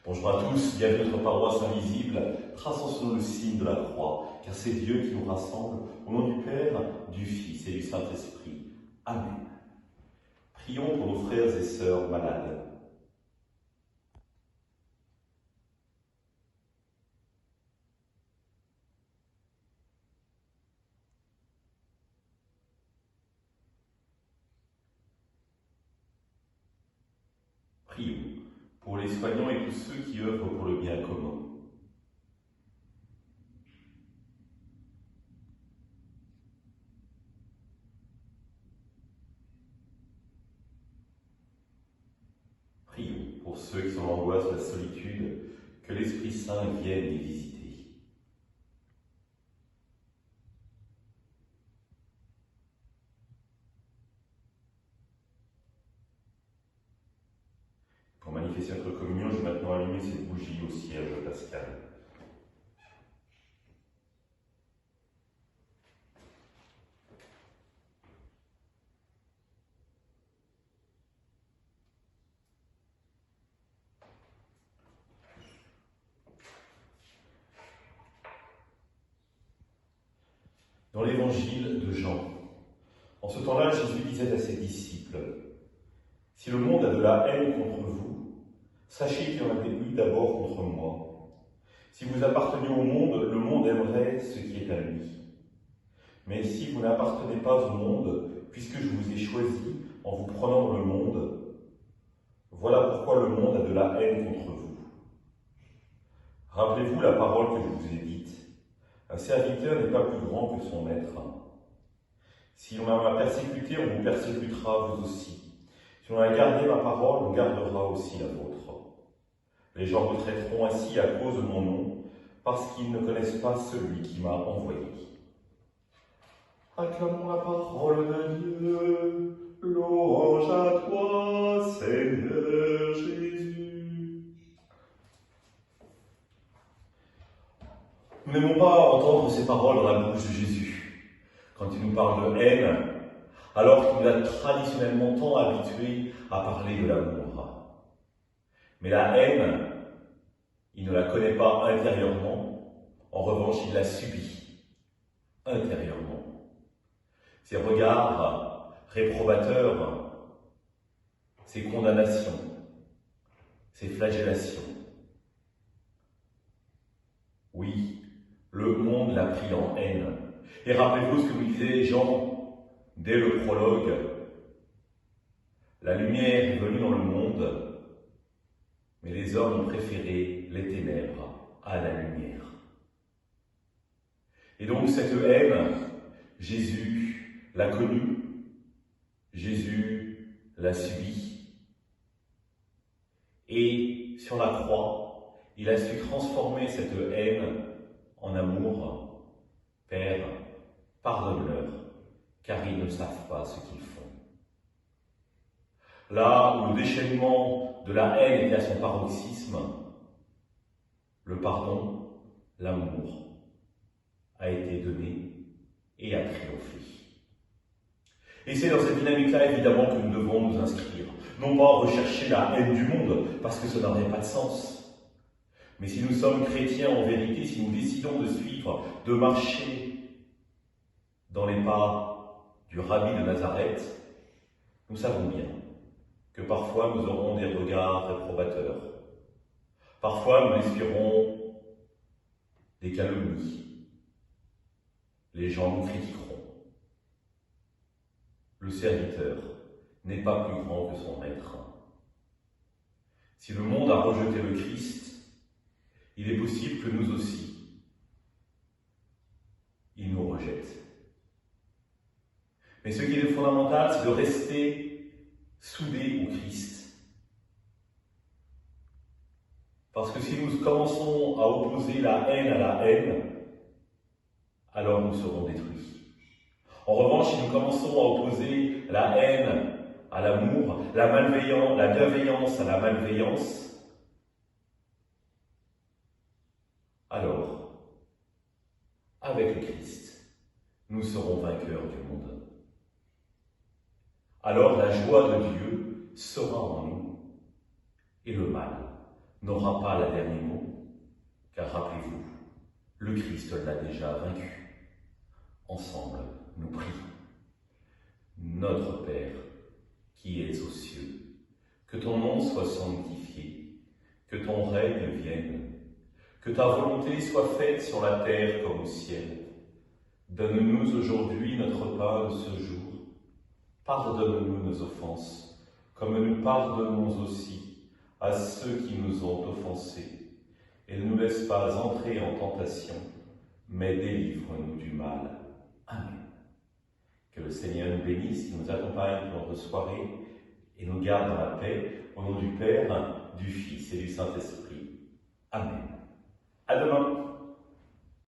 Bonjour à tous, bienvenue à notre paroisse invisible, traçons sur nous le signe de la croix, car c'est Dieu qui nous rassemble, au nom du Père, du Fils et du Saint-Esprit. Amen. Prions pour nos frères et sœurs malades. Prions pour les soignants et tous ceux qui œuvrent pour le bien commun. Prions pour ceux qui sont dans l'angoisse de la solitude, que l'Esprit Saint vienne les visiter. Pour manifester notre communion, je vais maintenant allumer cette bougie au cierge pascal. Dans l'évangile de Jean, en ce temps-là, Jésus disait à ses disciples : « Si le monde a de la haine contre vous, sachez qu'il y en avait eu d'abord contre moi. Si vous apparteniez au monde aimerait ce qui est à lui. Mais si vous n'appartenez pas au monde, puisque je vous ai choisi en vous prenant dans le monde, voilà pourquoi le monde a de la haine contre vous. Rappelez-vous la parole que je vous ai dite. Un serviteur n'est pas plus grand que son maître. Si on m'a persécuté, on vous persécutera vous aussi. Si on a gardé ma parole, on gardera aussi la vôtre. Les gens me traiteront ainsi à cause de mon nom, parce qu'ils ne connaissent pas celui qui m'a envoyé. » Acclamons la parole de Dieu, louange à toi, Seigneur Jésus. Nous n'aimons pas entendre ces paroles dans la bouche de Jésus, quand il nous parle de haine, alors qu'il nous a traditionnellement tant habitués à parler de l'amour. Mais la haine, il ne la connaît pas intérieurement, en revanche, il la subit intérieurement. Ses regards réprobateurs, ses condamnations, ses flagellations. Oui, le monde l'a pris en haine. Et rappelez-vous ce que nous disait Jean dès le prologue. La lumière est venue dans le monde, mais les hommes ont préféré les ténèbres à la lumière. Et donc cette haine, Jésus l'a connue, Jésus l'a subie. Et sur la croix, il a su transformer cette haine en amour. Père, pardonne-leur, car ils ne savent pas ce qu'ils font. Là où le déchaînement de la haine était à son paroxysme, le pardon, l'amour, a été donné et a triomphé. Et c'est dans cette dynamique-là, évidemment, que nous devons nous inscrire. Non pas rechercher la haine du monde, parce que ça n'aurait pas de sens. Mais si nous sommes chrétiens en vérité, si nous décidons de suivre, de marcher dans les pas du Rabbi de Nazareth, nous savons bien que parfois nous aurons des regards réprobateurs. Parfois nous espérons des calomnies. Les gens nous critiqueront. Le serviteur n'est pas plus grand que son maître. Si le monde a rejeté le Christ, il est possible que nous aussi, il nous rejette. Mais ce qui est fondamental, c'est de rester soudés au Christ. Parce que si nous commençons à opposer la haine à la haine, alors nous serons détruits. En revanche, si nous commençons à opposer la haine à l'amour, la bienveillance à la malveillance, alors, avec le Christ, nous serons vainqueurs du monde. Alors la joie de Dieu sera en nous et le mal n'aura pas le dernier mot, car rappelez-vous, le Christ l'a déjà vaincu. Ensemble, nous prions. Notre Père, qui es aux cieux, que ton nom soit sanctifié, que ton règne vienne, que ta volonté soit faite sur la terre comme au ciel. Donne-nous aujourd'hui notre pain de ce jour. Pardonne-nous nos offenses, comme nous pardonnons aussi à ceux qui nous ont offensés. Et ne nous laisse pas entrer en tentation, mais délivre-nous du mal. Amen. Que le Seigneur nous bénisse, qu'il nous accompagne pour notre soirée et nous garde dans la paix, au nom du Père, du Fils et du Saint-Esprit. Amen. À demain.